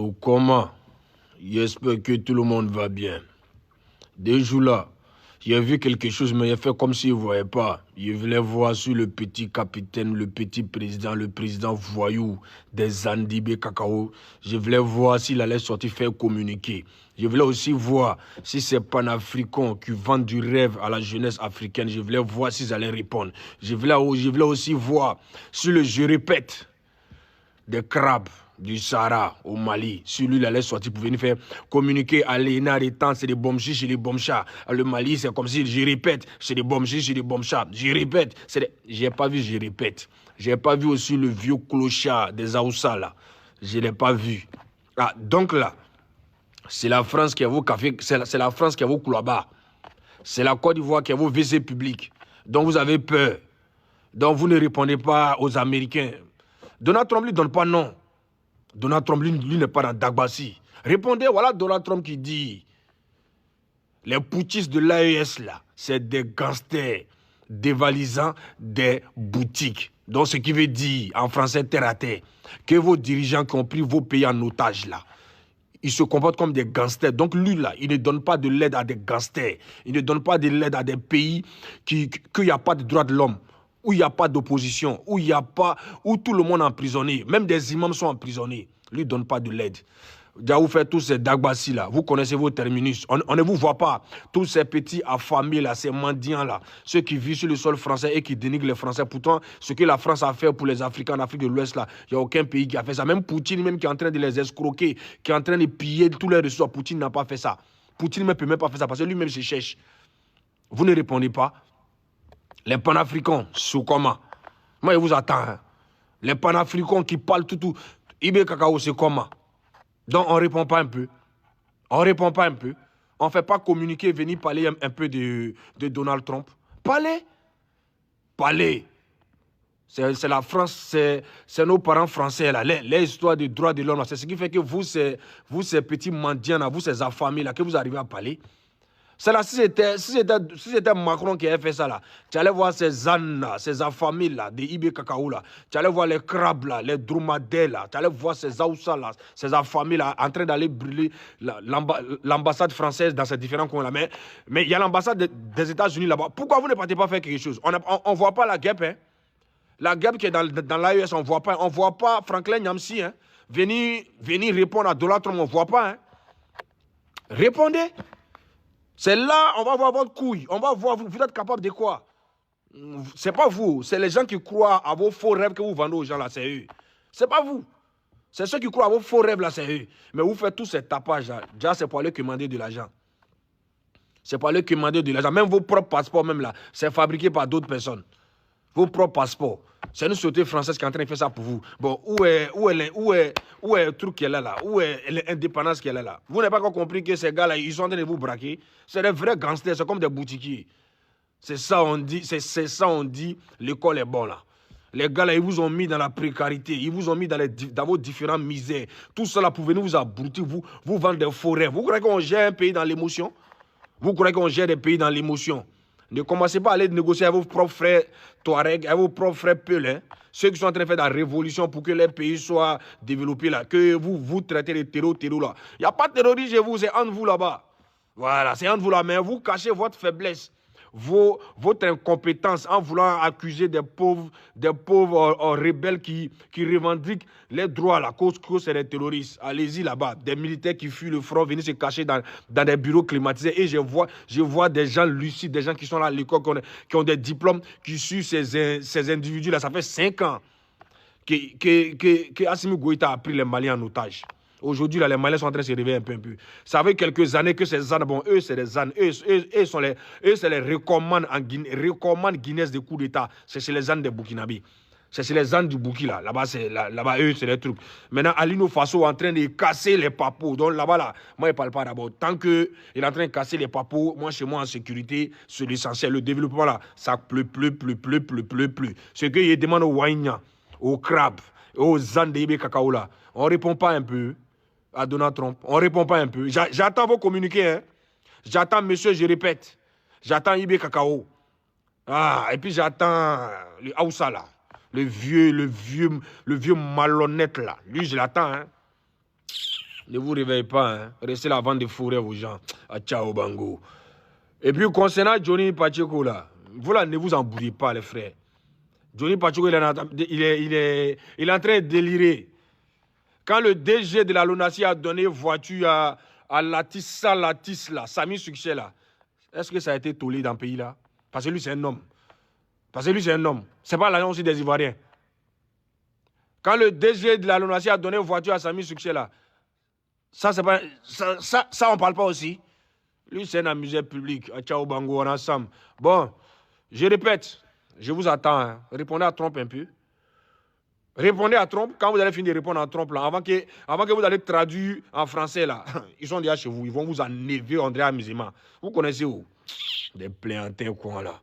So, comment? J'espère que tout le monde va bien. Des jours là, j'ai vu quelque chose, mais j'ai fait comme s'il ne voyait pas. Je voulais voir sur le petit capitaine, le petit président, le président voyou des Andibé Cacao. Je voulais voir s'il allait sortir faire communiquer. Je voulais aussi voir si ces panafricains qui vendent du rêve à la jeunesse africaine, je voulais voir s'ils allaient répondre. Je voulais aussi voir sur le je répète des crabes du Sahara au Mali. Si lui, il allait sortir pour venir faire communiquer à l'ENA, c'est des bombes chez les bombes chats. Le Mali, c'est comme si, je répète, c'est des bombes chez les bombes chats. Je répète, j'ai pas vu, je répète. J'ai pas vu aussi le vieux clochard des Aoussa, là. Je l'ai pas vu. Ah, donc là, c'est la France qui a vos cafés, c'est la France qui a vos couloirs. C'est la Côte d'Ivoire qui a vos WC publics. Donc vous avez peur. Donc vous ne répondez pas aux Américains. Donald Trump lui donne pas non. Donald Trump, lui n'est pas dans Dagbassi. Répondez, voilà Donald Trump qui dit les putschistes de l'AES, là, c'est des gangsters dévalisant des boutiques. Donc, ce qui veut dire, en français terre à terre, que vos dirigeants qui ont pris vos pays en otage, là, ils se comportent comme des gangsters. Donc, lui, là, il ne donne pas de l'aide à des gangsters. Il ne donne pas de l'aide à des pays qu'il n'y a pas de droits de l'homme, où il n'y a pas d'opposition, où tout le monde est emprisonné, même des imams sont emprisonnés. Lui ne donne pas de l'aide. Vous faites tous ces Dagbassi là, vous connaissez vos terminus, on ne vous voit pas. Tous ces petits affamés là, ces mendiants là, ceux qui vivent sur le sol français et qui dénigrent les Français. Pourtant, ce que la France a fait pour les Africains en Afrique de l'Ouest là, il n'y a aucun pays qui a fait ça. Même Poutine même qui est en train de les escroquer, qui est en train de piller tous les ressources, Poutine n'a pas fait ça. Poutine ne peut même pas faire ça parce que lui-même se cherche. Vous ne répondez pas. Les panafricains, sous comment? Moi, je vous attends. Hein. Les panafricains qui parlent tout. Ibé Cacao, c'est comment? Donc, on ne répond pas un peu. On ne répond pas un peu. On ne fait pas communiquer, venir parler un peu de Donald Trump. Parlez. Parlez. C'est la France, c'est nos parents français, là. Les histoires de droits de l'homme, c'est ce qui fait que vous, ces petits mendiants, là, vous, ces affamés, là, que vous arrivez à parler. C'est là, si c'était Macron qui avait fait ça là, tu allais voir ces ânes là, ces affamés là, des Ibé Cacao là, tu allais voir les crabes là, les dromadaires là, tu allais voir ces Aoussa là, ces affamés là, en train d'aller brûler l'ambassade française dans ces différents coins là. Mais il y a l'ambassade des États-Unis là-bas. Pourquoi vous ne partez pas faire quelque chose? On ne voit pas la guêpe, hein? La guêpe qui est dans l'AES, on ne voit pas Franklin Nyamsi, hein? Venir répondre à Donald Trump, on ne voit pas, hein? Répondez! C'est là, on va voir votre couille. On va voir, vous êtes capable de quoi? C'est pas vous. C'est les gens qui croient à vos faux rêves que vous vendez aux gens là, c'est eux. C'est pas vous. C'est ceux qui croient à vos faux rêves là, c'est eux. Mais vous faites tous ces tapages là. Déjà, c'est pour aller commander de l'argent. C'est pour aller commander de l'argent. Même vos propres passeports, même là, c'est fabriqué par d'autres personnes. Vos propres passeports. C'est une société française qui est en train de faire ça pour vous. Bon, où est le truc qu'elle est là? Où est l'indépendance qu'elle est là? Vous n'avez pas encore compris que ces gars-là, ils sont en train de vous braquer. C'est des vrais gangsters, c'est comme des boutiquiers. C'est ça, on dit, l'école est bonne là. Les gars là, ils vous ont mis dans la précarité, ils vous ont mis dans vos différentes misères. Tout cela pour venir vous abrutir, vous vendre des faux rêves. Vous croyez qu'on gère un pays dans l'émotion? Vous croyez qu'on gère des pays dans l'émotion? Ne commencez pas à aller négocier avec vos propres frères Touareg, avec vos propres frères Peul, hein, ceux qui sont en train de faire la révolution pour que les pays soient développés là, que vous traitez les terroristes là. Il n'y a pas de terroristes chez vous, c'est entre vous là-bas. Voilà, c'est entre vous là, mais vous cachez votre faiblesse, votre incompétence en voulant accuser des pauvres rebelles qui revendiquent les droits à la cause que c'est des terroristes. Allez-y là-bas, des militaires qui fuient le front, venir se cacher dans des bureaux climatisés. Et je vois des gens lucides, des gens qui sont là à l'école, qui ont des diplômes, qui suivent ces individus-là. Ça fait 5 ans que Assimi Goïta a pris les Maliens en otage. Aujourd'hui, les Maliens sont en train de se réveiller un peu. Ça fait quelques années que ces ânes, bon, eux, c'est des ânes. Eux, c'est les recommandes Guinness de coup d'État. C'est chez les ânes des Burkinabés. C'est chez les ânes du Burkina. Là-bas, eux, c'est les trucs. Maintenant, Alino Faso est en train de casser les papos. Donc là-bas, moi, je ne parle pas d'abord. Tant qu'il est en train de casser les papos, moi, chez moi, en sécurité, c'est l'essentiel. Le développement, là, ça pleut. Ce qu'il demande aux Waïna, aux crabes, aux ânes de Ibé Cacao, là, on ne répond pas un peu à Donald Trump. On ne répond pas un peu. J'attends vos communiqués. Hein. J'attends, monsieur, je répète. J'attends Ibé Cacao. Ah, et puis j'attends le Aoussa là. Le vieux malhonnête là. Lui, je l'attends. Hein. Ne vous réveillez pas, hein. Restez là avant de fourrer vos gens. À ciao bango. Et puis concernant Johnny Pacheco là, vous là, ne vous embrouillez pas les frères. Johnny Pacheco, il est en train de délirer. Quand le DG de la LONASE a donné voiture à Latis là, Sami Succès là, est-ce que ça a été toléré dans le pays là? Parce que lui c'est un homme. Parce que lui c'est un homme. C'est pas l'agence des Ivoiriens. Quand le DG de la LONASE a donné voiture à Sami Succès là, ça c'est pas ça on parle pas aussi. Lui c'est un amuseur public. Ciao bango on ensemble. Bon, je répète, je vous attends. Hein. Répondez à Trump un peu. Répondez à Trump quand vous allez finir de répondre à Trump là, avant que vous allez traduire en français là. Ils sont déjà chez vous, ils vont vous enlever André amusément. Vous connaissez où? Des plaiantins quoi là.